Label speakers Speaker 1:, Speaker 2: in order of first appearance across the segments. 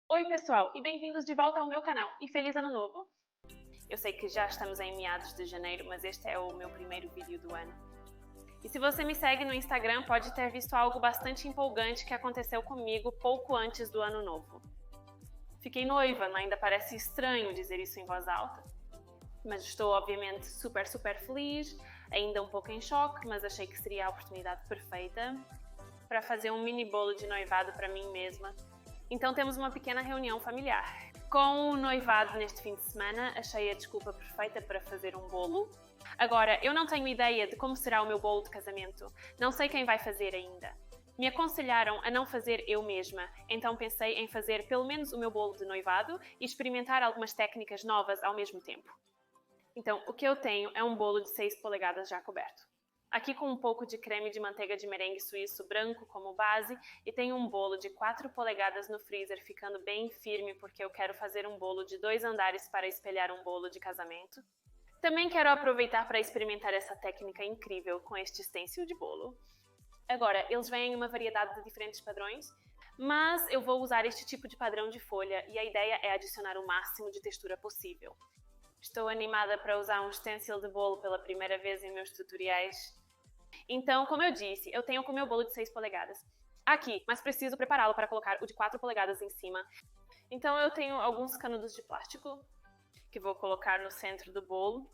Speaker 1: Oi pessoal, e bem-vindos de volta ao meu canal, e feliz ano novo! Eu sei que já estamos em meados de janeiro, mas este é o meu primeiro vídeo do ano. E se você me segue no Instagram, pode ter visto algo bastante empolgante que aconteceu comigo pouco antes do ano novo. Fiquei noiva, ainda parece estranho dizer isso em voz alta. Mas estou obviamente super feliz, ainda um pouco em choque, mas achei que seria a oportunidade perfeita para fazer um mini bolo de noivado para mim mesma. Então temos uma pequena reunião familiar. Com o noivado neste fim de semana, achei a desculpa perfeita para fazer um bolo. Agora, eu não tenho ideia de como será o meu bolo de casamento. Não sei quem vai fazer ainda. Me aconselharam a não fazer eu mesma, então pensei em fazer pelo menos o meu bolo de noivado e experimentar algumas técnicas novas ao mesmo tempo. Então, o que eu tenho é um bolo de 6 polegadas já coberto. Aqui com um pouco de creme de manteiga de merengue suíço branco como base e tenho um bolo de 4 polegadas no freezer ficando bem firme porque eu quero fazer um bolo de 2 andares para espelhar um bolo de casamento. Também quero aproveitar para experimentar essa técnica incrível com este stencil de bolo. Agora, eles vêm em uma variedade de diferentes padrões, mas eu vou usar este tipo de padrão de folha e a ideia é adicionar o máximo de textura possível. Estou animada para usar um stencil de bolo pela primeira vez em meus tutoriais. Então, como eu disse, eu tenho com o meu bolo de 6 polegadas aqui, mas preciso prepará-lo para colocar o de 4 polegadas em cima. Então eu tenho alguns canudos de plástico que vou colocar no centro do bolo.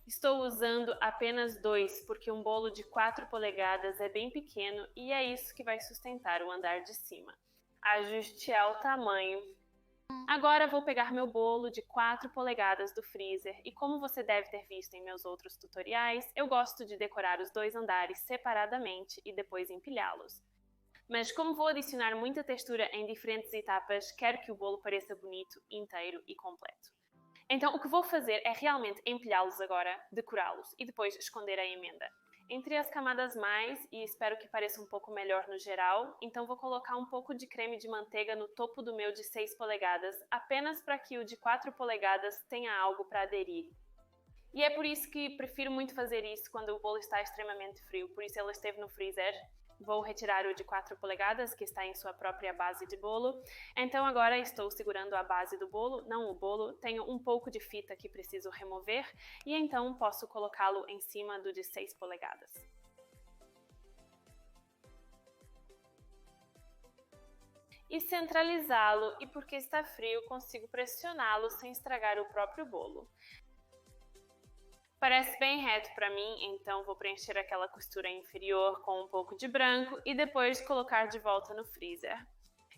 Speaker 1: Estou usando apenas 2, porque um bolo de 4 polegadas é bem pequeno e é isso que vai sustentar o andar de cima. Ajuste ao tamanho. Agora vou pegar meu bolo de 4 polegadas do freezer e como você deve ter visto em meus outros tutoriais, eu gosto de decorar os 2 andares separadamente e depois empilhá-los. Mas como vou adicionar muita textura em diferentes etapas, quero que o bolo pareça bonito, inteiro e completo. Então o que vou fazer é realmente empilhá-los agora, decorá-los e depois esconder a emenda. Entre as camadas mais, e espero que pareça um pouco melhor no geral, então vou colocar um pouco de creme de manteiga no topo do meu de 6 polegadas, apenas para que o de 4 polegadas tenha algo para aderir. E é por isso que prefiro muito fazer isso quando o bolo está extremamente frio, por isso ele esteve no freezer. Vou retirar o de 4 polegadas, que está em sua própria base de bolo. Então agora estou segurando a base do bolo, não o bolo, tenho um pouco de fita que preciso remover e então posso colocá-lo em cima do de 6 polegadas. E centralizá-lo, e porque está frio consigo pressioná-lo sem estragar o próprio bolo. Parece bem reto para mim, então vou preencher aquela costura inferior com um pouco de branco e depois colocar de volta no freezer.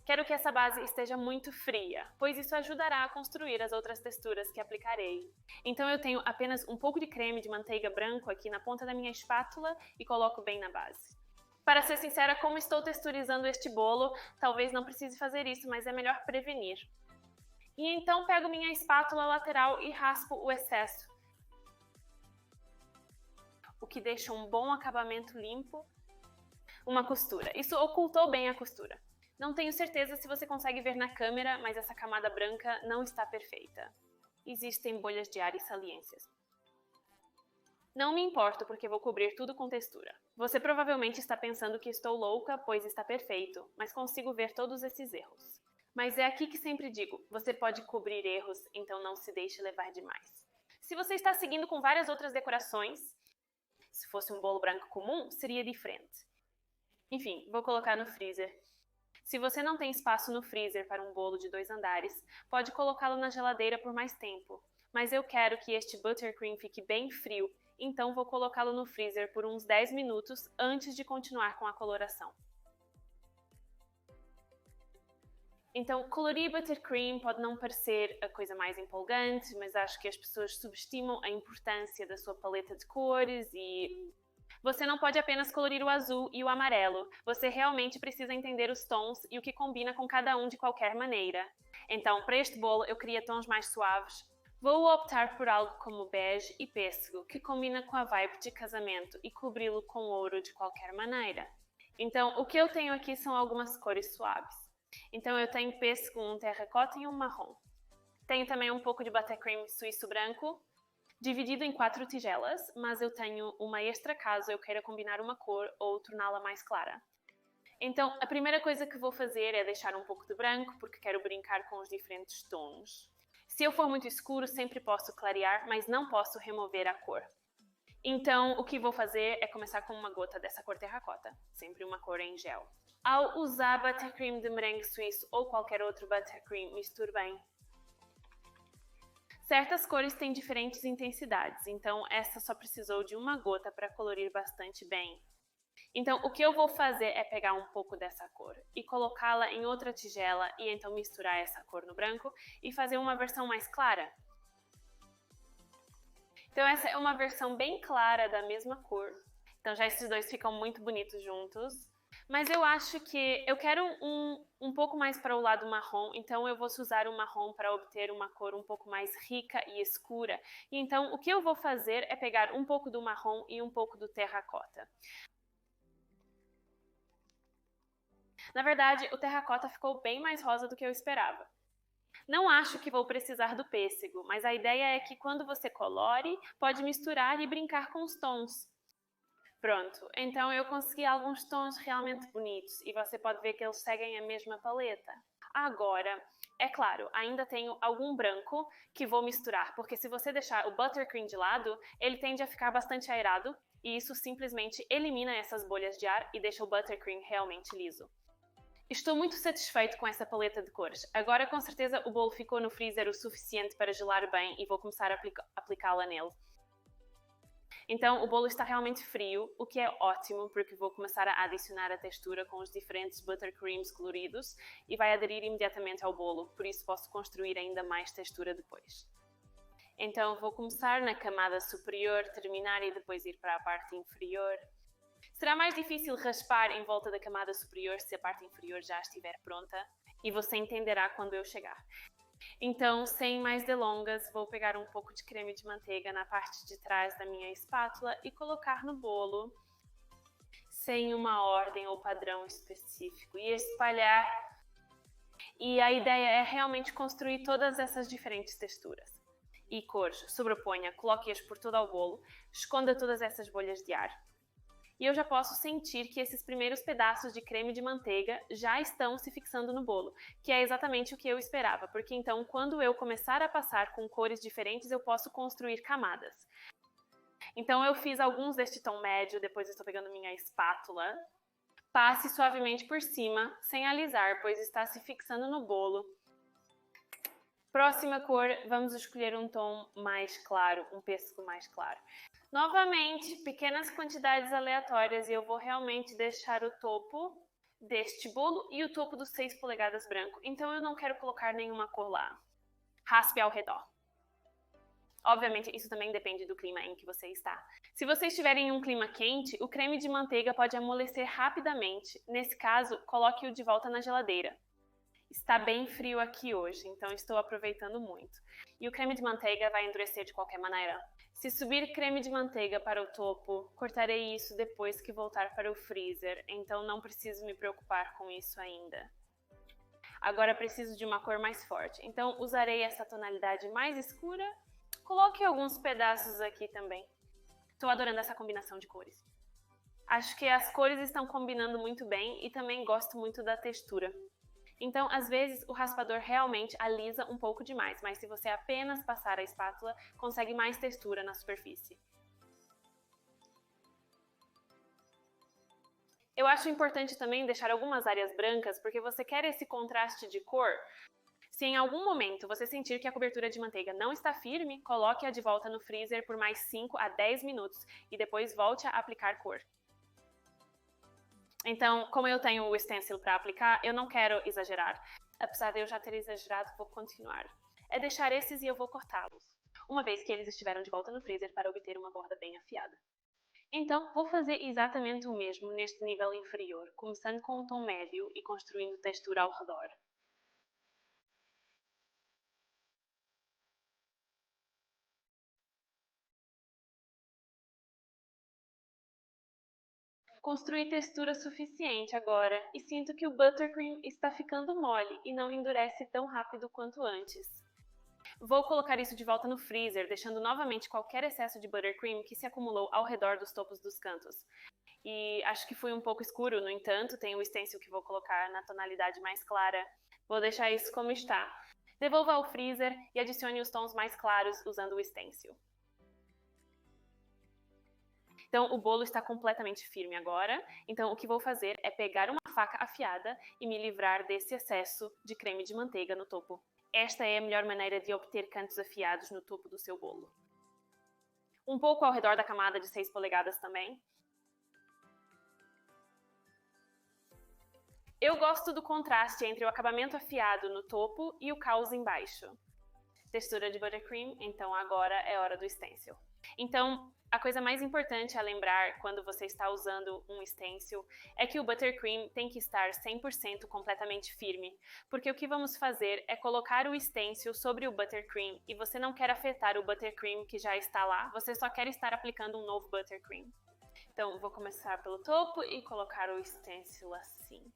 Speaker 1: Quero que essa base esteja muito fria, pois isso ajudará a construir as outras texturas que aplicarei. Então eu tenho apenas um pouco de creme de manteiga branco aqui na ponta da minha espátula e coloco bem na base. Para ser sincera, como estou texturizando este bolo, talvez não precise fazer isso, mas é melhor prevenir. E então pego minha espátula lateral e raspo o excesso, o que deixa um bom acabamento limpo. Uma costura. Isso ocultou bem a costura. Não tenho certeza se você consegue ver na câmera, mas essa camada branca não está perfeita. Existem bolhas de ar e saliências. Não me importo porque vou cobrir tudo com textura. Você provavelmente está pensando que estou louca, pois está perfeito, mas consigo ver todos esses erros. Mas é aqui que sempre digo, você pode cobrir erros, então não se deixe levar demais. Se você está seguindo com várias outras decorações, se fosse um bolo branco comum, seria diferente. Enfim, vou colocar no freezer. Se você não tem espaço no freezer para um bolo de 2 andares, pode colocá-lo na geladeira por mais tempo. Mas eu quero que este buttercream fique bem frio, então vou colocá-lo no freezer por uns 10 minutos antes de continuar com a coloração. Então, colorir buttercream pode não parecer a coisa mais empolgante, mas acho que as pessoas subestimam a importância da sua paleta de cores e você não pode apenas colorir o azul e o amarelo, você realmente precisa entender os tons e o que combina com cada um de qualquer maneira. Então, para este bolo eu queria tons mais suaves. Vou optar por algo como bege e pêssego, que combina com a vibe de casamento e cobri-lo com ouro de qualquer maneira. Então, o que eu tenho aqui são algumas cores suaves. Então eu tenho pêssego, um terracota e um marrom. Tenho também um pouco de buttercream suíço branco, dividido em 4 tigelas, mas eu tenho uma extra caso eu queira combinar uma cor ou torná-la mais clara. Então, a primeira coisa que vou fazer é deixar um pouco de branco, porque quero brincar com os diferentes tons. Se eu for muito escuro, sempre posso clarear, mas não posso remover a cor. Então, o que vou fazer é começar com uma gota dessa cor terracota, sempre uma cor em gel. Ao usar buttercream de merengue suíço ou qualquer outro buttercream, misture bem. Certas cores têm diferentes intensidades, então essa só precisou de uma gota para colorir bastante bem. Então, o que eu vou fazer é pegar um pouco dessa cor e colocá-la em outra tigela e então misturar essa cor no branco e fazer uma versão mais clara. Então, essa é uma versão bem clara da mesma cor. Então, já esses dois ficam muito bonitos juntos. Mas eu acho que eu quero um pouco mais para o lado marrom, então eu vou usar o marrom para obter uma cor um pouco mais rica e escura. E então, o que eu vou fazer é pegar um pouco do marrom e um pouco do terracota. Na verdade, o terracota ficou bem mais rosa do que eu esperava. Não acho que vou precisar do pêssego, mas a ideia é que quando você colore, pode misturar e brincar com os tons. Pronto, então eu consegui alguns tons realmente bonitos e você pode ver que eles seguem a mesma paleta. Agora, é claro, ainda tenho algum branco que vou misturar, porque se você deixar o buttercream de lado, ele tende a ficar bastante aerado e isso simplesmente elimina essas bolhas de ar e deixa o buttercream realmente liso. Estou muito satisfeito com essa paleta de cores. Agora com certeza o bolo ficou no freezer o suficiente para gelar bem e vou começar a aplicá-la nele. Então o bolo está realmente frio, o que é ótimo porque vou começar a adicionar a textura com os diferentes buttercreams coloridos e vai aderir imediatamente ao bolo, por isso posso construir ainda mais textura depois. Então vou começar na camada superior, terminar e depois ir para a parte inferior. Será mais difícil raspar em volta da camada superior se a parte inferior já estiver pronta e você entenderá quando eu chegar. Então, sem mais delongas, vou pegar um pouco de creme de manteiga na parte de trás da minha espátula e colocar no bolo, sem uma ordem ou padrão específico, e espalhar. E a ideia é realmente construir todas essas diferentes texturas e cores. Sobreponha, coloque-as por todo o bolo, esconda todas essas bolhas de ar. E eu já posso sentir que esses primeiros pedaços de creme de manteiga já estão se fixando no bolo, que é exatamente o que eu esperava, porque então quando eu começar a passar com cores diferentes eu posso construir camadas. Então eu fiz alguns deste tom médio, depois estou pegando minha espátula. Passe suavemente por cima, sem alisar, pois está se fixando no bolo. Próxima cor, vamos escolher um tom mais claro, um pêssego mais claro. Novamente, pequenas quantidades aleatórias e eu vou realmente deixar o topo deste bolo e o topo dos 6 polegadas branco. Então eu não quero colocar nenhuma cor lá. Raspe ao redor. Obviamente, isso também depende do clima em que você está. Se você estiver em um clima quente, o creme de manteiga pode amolecer rapidamente. Nesse caso, coloque-o de volta na geladeira. Está bem frio aqui hoje, então estou aproveitando muito. E o creme de manteiga vai endurecer de qualquer maneira. Se subir creme de manteiga para o topo, cortarei isso depois que voltar para o freezer, então não preciso me preocupar com isso ainda. Agora preciso de uma cor mais forte, então usarei essa tonalidade mais escura. Coloque alguns pedaços aqui também. Estou adorando essa combinação de cores. Acho que as cores estão combinando muito bem e também gosto muito da textura. Então, às vezes, o raspador realmente alisa um pouco demais, mas se você apenas passar a espátula, consegue mais textura na superfície. Eu acho importante também deixar algumas áreas brancas, porque você quer esse contraste de cor. Se em algum momento você sentir que a cobertura de manteiga não está firme, coloque-a de volta no freezer por mais 5 a 10 minutos e depois volte a aplicar cor. Então, como eu tenho o stencil para aplicar, eu não quero exagerar. Apesar de eu já ter exagerado, vou continuar. É deixar esses e eu vou cortá-los, uma vez que eles estiveram de volta no freezer para obter uma borda bem afiada. Então, vou fazer exatamente o mesmo neste nível inferior, começando com um tom médio e construindo textura ao redor. Construí textura suficiente agora e sinto que o buttercream está ficando mole e não endurece tão rápido quanto antes. Vou colocar isso de volta no freezer, deixando novamente qualquer excesso de buttercream que se acumulou ao redor dos topos dos cantos. e acho que fui um pouco escuro, no entanto, tem o stencil que vou colocar na tonalidade mais clara. Vou deixar isso como está. Devolva ao freezer e adicione os tons mais claros usando o stencil. Então, o bolo está completamente firme agora, então o que vou fazer é pegar uma faca afiada e me livrar desse excesso de creme de manteiga no topo. Esta é a melhor maneira de obter cantos afiados no topo do seu bolo. Um pouco ao redor da camada de 6 polegadas também. Eu gosto do contraste entre o acabamento afiado no topo e o caos embaixo. Textura de buttercream, então agora é hora do stencil. Então, a coisa mais importante a lembrar quando você está usando um stencil é que o buttercream tem que estar 100% completamente firme, porque o que vamos fazer é colocar o stencil sobre o buttercream e você não quer afetar o buttercream que já está lá, você só quer estar aplicando um novo buttercream. Então, vou começar pelo topo e colocar o stencil assim.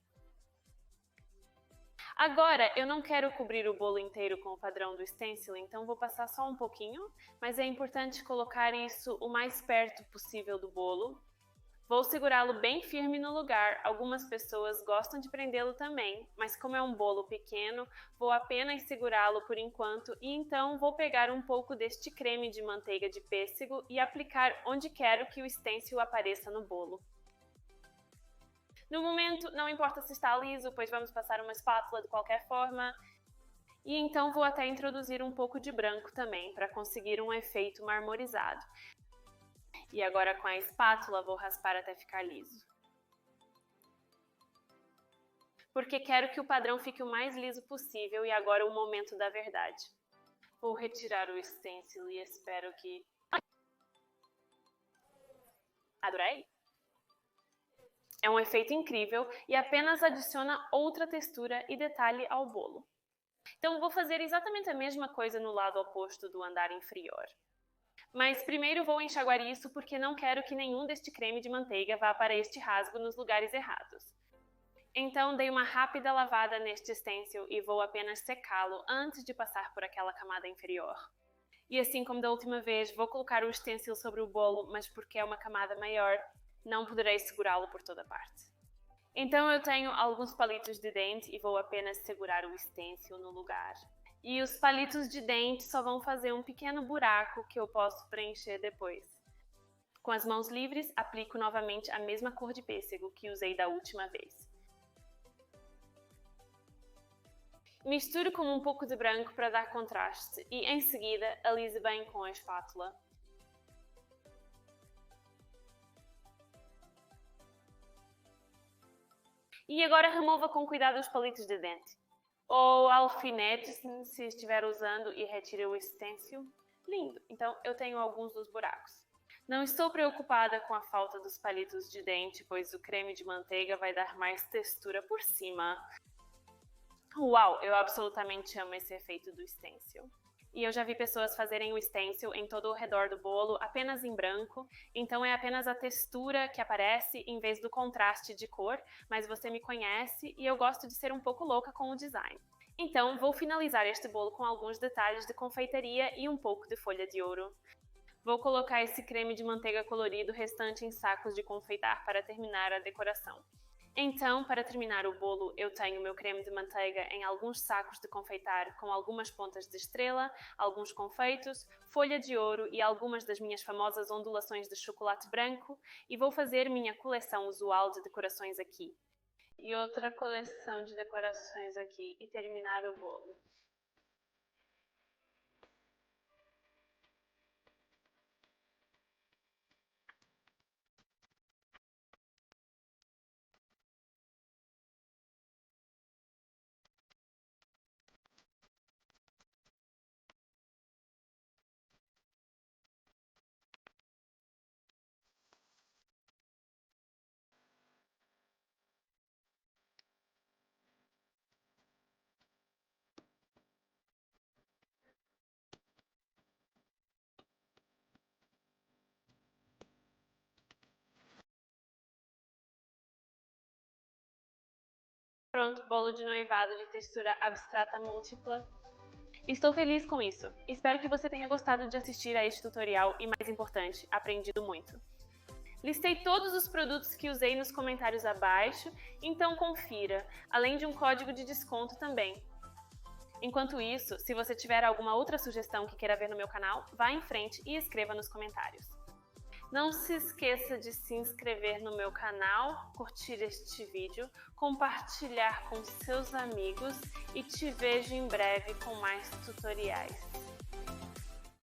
Speaker 1: Agora, eu não quero cobrir o bolo inteiro com o padrão do stencil, então vou passar só um pouquinho, mas é importante colocar isso o mais perto possível do bolo. Vou segurá-lo bem firme no lugar, algumas pessoas gostam de prendê-lo também, mas como é um bolo pequeno, vou apenas segurá-lo por enquanto e então vou pegar um pouco deste creme de manteiga de pêssego e aplicar onde quero que o stencil apareça no bolo. No momento, não importa se está liso, pois vamos passar uma espátula de qualquer forma. E então vou até introduzir um pouco de branco também, para conseguir um efeito marmorizado. E agora com a espátula vou raspar até ficar liso. Porque quero que o padrão fique o mais liso possível e agora o momento da verdade. Vou retirar o stencil e espero que... Adorei! É um efeito incrível e apenas adiciona outra textura e detalhe ao bolo. Então vou fazer exatamente a mesma coisa no lado oposto do andar inferior. Mas primeiro vou enxaguar isso porque não quero que nenhum deste creme de manteiga vá para este rasgo nos lugares errados. Então dei uma rápida lavada neste stencil e vou apenas secá-lo antes de passar por aquela camada inferior. E assim como da última vez, vou colocar o stencil sobre o bolo, mas porque é uma camada maior, não poderei segurá-lo por toda parte. Então eu tenho alguns palitos de dente e vou apenas segurar o stencil no lugar. E os palitos de dente só vão fazer um pequeno buraco que eu posso preencher depois. Com as mãos livres, aplico novamente a mesma cor de pêssego que usei da última vez. Misturo com um pouco de branco para dar contraste e, em seguida, alise bem com a espátula. E agora remova com cuidado os palitos de dente. Ou alfinetes, se estiver usando, e retire o stencil. Lindo! Então eu tenho alguns dos buracos. Não estou preocupada com a falta dos palitos de dente, pois o creme de manteiga vai dar mais textura por cima. Uau! Eu absolutamente amo esse efeito do stencil. E eu já vi pessoas fazerem o stencil em todo o redor do bolo, apenas em branco, então é apenas a textura que aparece em vez do contraste de cor, mas você me conhece e eu gosto de ser um pouco louca com o design. Então vou finalizar este bolo com alguns detalhes de confeitaria e um pouco de folha de ouro. Vou colocar esse creme de manteiga colorido restante em sacos de confeitar para terminar a decoração. Então, para terminar o bolo, eu tenho meu creme de manteiga em alguns sacos de confeitar com algumas pontas de estrela, alguns confeitos, folha de ouro e algumas das minhas famosas ondulações de chocolate branco e vou fazer minha coleção usual de decorações aqui. E outra coleção de decorações aqui e terminar o bolo. Pronto, bolo de noivado de textura abstrata múltipla. Estou feliz com isso. Espero que você tenha gostado de assistir a este tutorial e, mais importante, aprendido muito. Listei todos os produtos que usei nos comentários abaixo, então confira, além de um código de desconto também. Enquanto isso, se você tiver alguma outra sugestão que queira ver no meu canal, vá em frente e escreva nos comentários. Não se esqueça de se inscrever no meu canal, curtir este vídeo, compartilhar com seus amigos e te vejo em breve com mais tutoriais.